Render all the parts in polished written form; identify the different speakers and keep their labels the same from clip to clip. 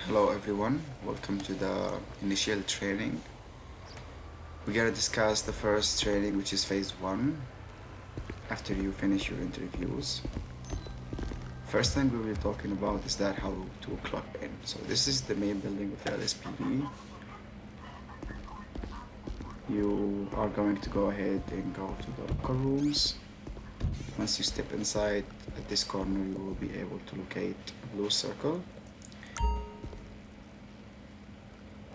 Speaker 1: Hello everyone, welcome to the initial training. We're gonna discuss the first training, which is phase 1, after you finish your interviews. First thing we will be talking about is that how to clock in. So this is the main building of the LSPD. You are going to go ahead and go to the locker rooms. Once you step inside, at this corner you will be able to locate a blue circle.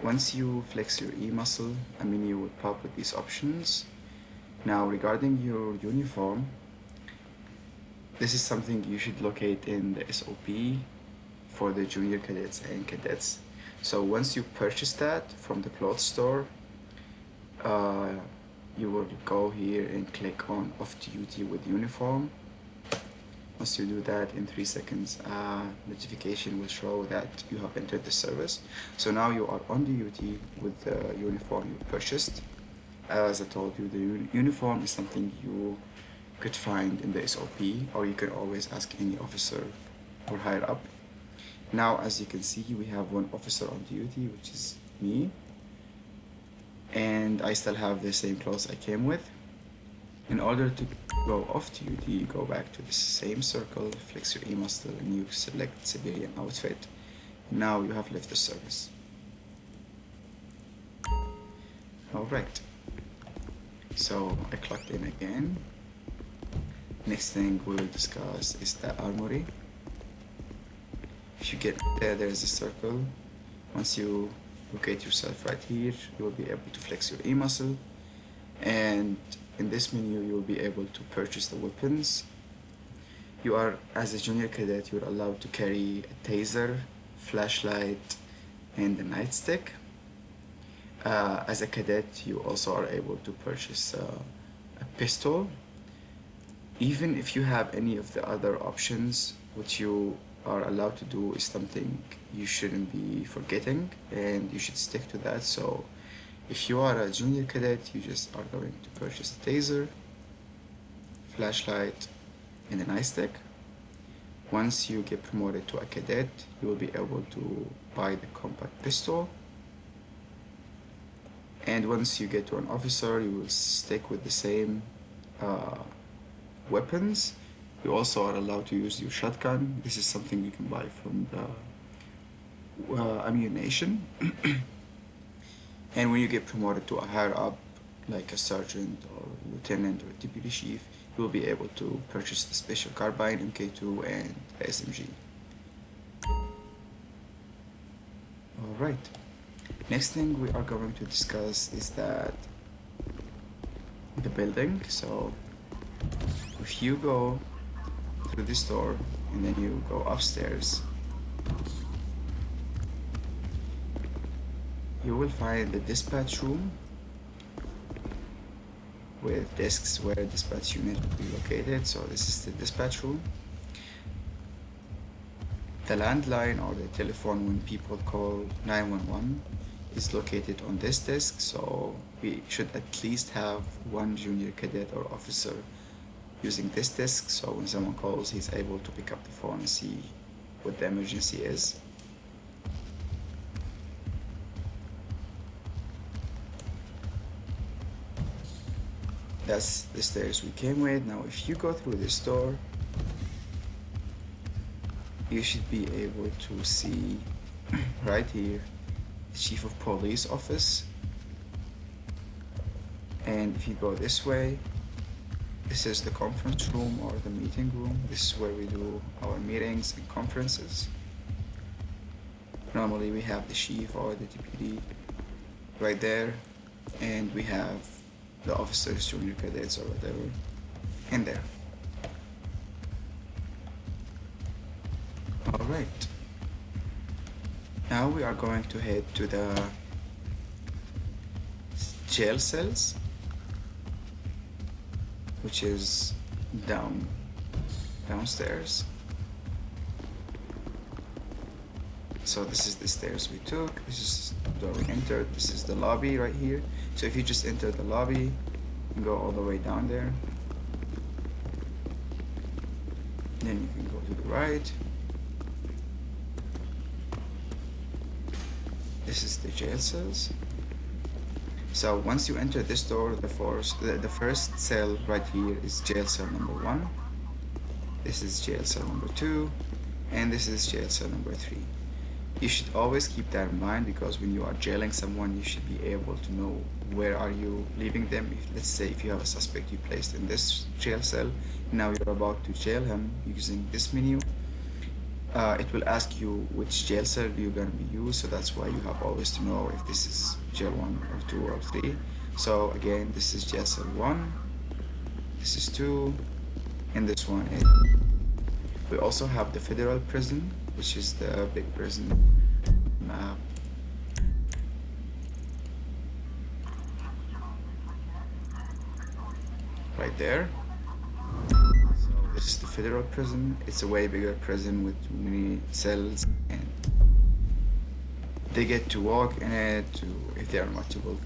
Speaker 1: Once you flex your E muscle, a menu will pop with these options. Now regarding your uniform, this is something you should locate in the SOP for the junior cadets and cadets. So once you purchase that from the clothes store, you will go here and click on off duty with uniform. Once you do that, in 3 seconds, notification will show that you have entered the service. So now you are on duty with the uniform you purchased. As I told you, the uniform is something you could find in the SOP, or you can always ask any officer or higher up. Now, as you can see, we have one officer on duty, which is me, and I still have the same clothes I came with. In order to go off duty, you go back to the same circle, flex your E muscle, and you select civilian outfit. Now you have left the service. Alright, so I clocked in again. Next thing we will discuss is the armory. If you get there, there's a circle. Once you locate yourself right here, you will be able to flex your E muscle, and in this menu you will be able to purchase the weapons. You are, as a junior cadet, you're allowed to carry a taser, flashlight, and a nightstick. As a cadet, you also are able to purchase a pistol. Even if you have any of the other options, what you are allowed to do is something you shouldn't be forgetting, and you should stick to that. So if you are a junior cadet, you just are going to purchase a taser, flashlight, and a nightstick. Once you get promoted to a cadet, you will be able to buy the compact pistol. And once you get to an officer, you will stick with the same weapons. You also are allowed to use your shotgun. This is something you can buy from the ammunition. And when you get promoted to a higher up, like a sergeant or lieutenant or deputy chief, you will be able to purchase the special carbine, MK2, and the SMG. Alright, next thing we are going to discuss is that the building. So if you go through this door and then you go upstairs, you will find the dispatch room with desks where dispatch unit will be located. So this is the dispatch room. The landline or the telephone when people call 911 is located on this desk, so we should at least have one junior cadet or officer using this desk, so when someone calls, he's able to pick up the phone and see what the emergency is. That's the stairs we came with. Now if you go through this door, you should be able to see right here the Chief of Police office. And if you go this way, this is the conference room or the meeting room. This is where we do our meetings and conferences. Normally we have the chief or the deputy right there, and we have the officers, junior cadets or whatever in there. Alright, now we are going to head to the jail cells, which is downstairs. So this is the stairs we took, this is the door we entered, this is the lobby right here. So if you just enter the lobby and go all the way down there, then you can go to the right, This is the jail cells. So once you enter this door, the first cell right here is jail cell number 1. This is jail cell number 2, and this is jail cell number 3. You should always keep that in mind, because when you are jailing someone, you should be able to know where are you leaving them. Let's say if you have a suspect you placed in this jail cell, now you're about to jail him using this menu. It will ask you which jail cell you're going to be used, so that's why you have always to know if this is jail 1 or 2 or 3. So again, this is jail cell 1, this is 2, and this one is. We also have the federal prison, which is the big prison map. Right there. So this is the federal prison. It's a way bigger prison with many cells, and they get to walk in it. If there are multiple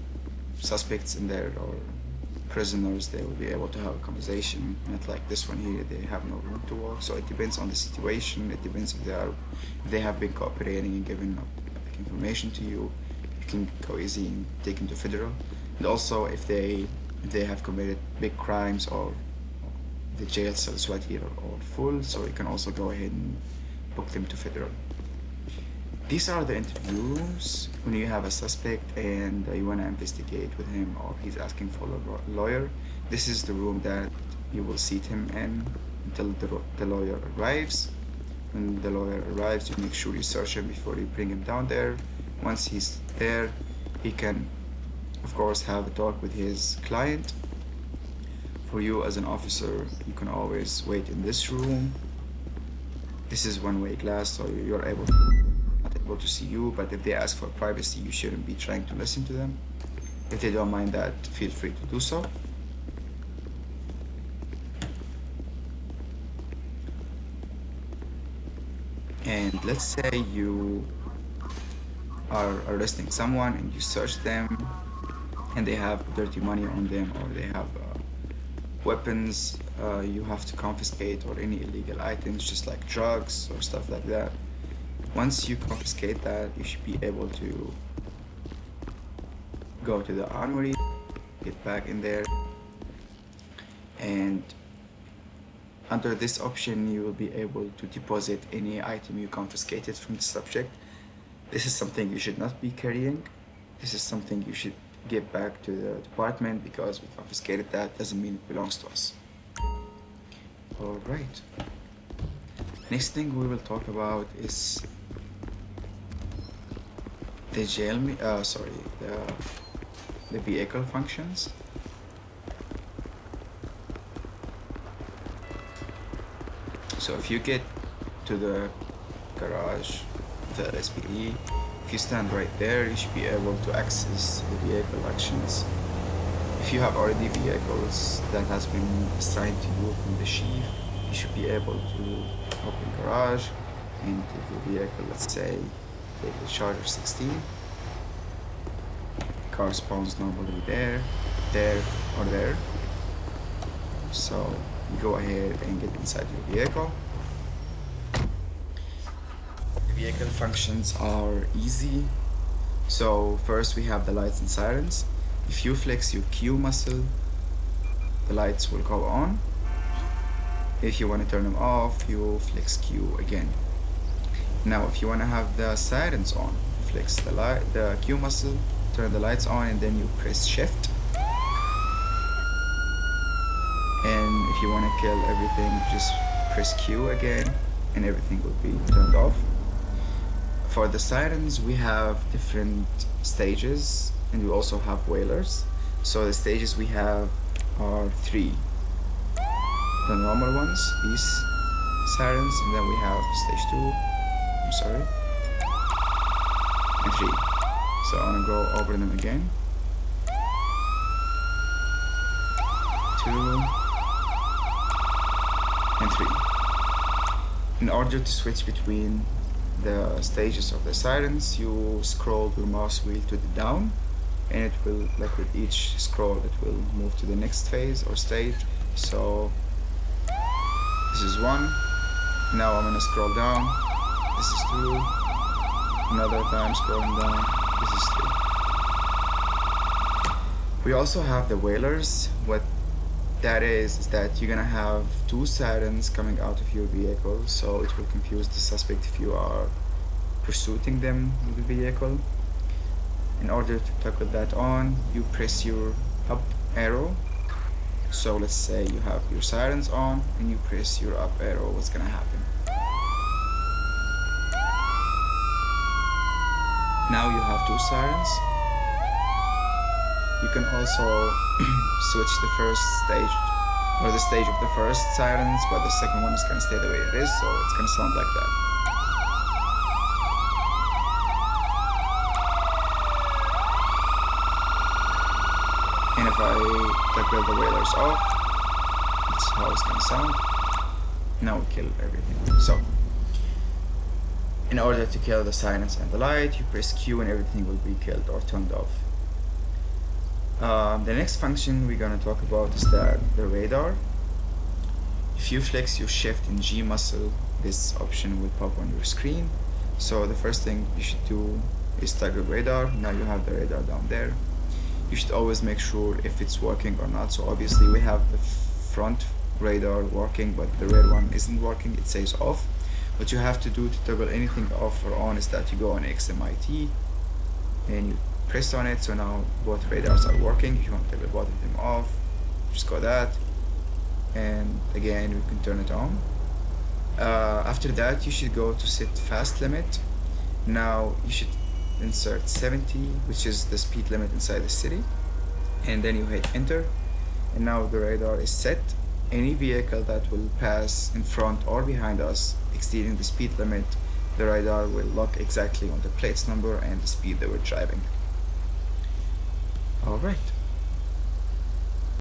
Speaker 1: suspects in there or prisoners, they will be able to have a conversation. Not like this one here, they have no room to walk. So it depends on the situation. It depends if they have been cooperating and giving like information to you. You can go easy and take them to federal. And also if they have committed big crimes, or the jail cells right here are all full, so you can also go ahead and book them to federal. These are the interview rooms when you have a suspect and you want to investigate with him, or he's asking for a lawyer. This is the room that you will seat him in until the lawyer arrives. When the lawyer arrives, you make sure you search him before you bring him down there. Once he's there, he can, of course, have a talk with his client. For you as an officer, you can always wait in this room. This is one-way glass, so you're not able to see you, but if they ask for privacy, you shouldn't be trying to listen to them. If they don't mind that, feel free to do so. And let's say you are arresting someone and you search them and they have dirty money on them, or they have weapons you have to confiscate, or any illegal items just like drugs or stuff like that. Once you confiscate that, you should be able to go to the armory, get back in there, and under this option you will be able to deposit any item you confiscated from the subject. This is something you should not be carrying. This is something you should give back to the department, because we confiscated that, doesn't mean it belongs to us. Alright. Next thing we will talk about is the the vehicle functions. So if you get to the garage, the LSPD, if you stand right there, you should be able to access the vehicle actions. If you have already vehicles that has been assigned to you from the chief, you should be able to open garage and take the vehicle. Let's say take the Charger 16. Car spawns normally there, or there. So you go ahead and get inside your vehicle. The vehicle functions are easy. So first we have the lights and sirens. If you flex your Q muscle, the lights will go on. If you want to turn them off, you flex Q again. Now if you want to have the sirens on, flex the Q muscle, turn the lights on, and then you press shift. And if you want to kill everything, just press Q again and everything will be turned off. For the sirens, we have different stages, and we also have wailers. So the stages we have are 3. The normal ones, these sirens, and then we have stage 2, and 3. So I'm gonna go over them again. 2 and 3. In order to switch between the stages of the sirens, you scroll your mouse wheel to the down, and it will, like with each scroll, it will move to the next phase or stage. So this is 1. Now I'm gonna scroll down. This is 2. Another time scrolling down. This is 3. We also have the whalers. What that is that you're gonna have 2 sirens coming out of your vehicle, so it will confuse the suspect if you are pursuing them with the vehicle. In order to toggle that on, you press your up arrow. So let's say you have your sirens on and you press your up arrow. What's gonna happen? Now you have 2 sirens. You can also switch the first stage or the stage of the first sirens, but the second one is gonna stay the way it is, so it's gonna sound like that. And if I toggle the whalers off, that's how it's gonna sound. Now we kill everything. So, in order to kill the sirens and the light, you press Q and everything will be killed or turned off. The next function we're gonna talk about is the radar. If you flex your shift and G muscle, this option will pop on your screen. So the first thing you should do is toggle radar. Now you have the radar down there. You should always make sure if it's working or not. So obviously we have the front radar working, but the rear one isn't working. It says off. What you have to do to toggle anything off or on is that you go on XMIT and you press on it. So now both radars are working. If you want to toggle both of them off, just go that, and again you can turn it on. After that, you should go to set fast limit. Now you should insert 70, which is the speed limit inside the city, and then you hit enter, and now the radar is set. Any vehicle that will pass in front or behind us exceeding the speed limit, the radar will lock exactly on the plates number and the speed they were driving. Alright.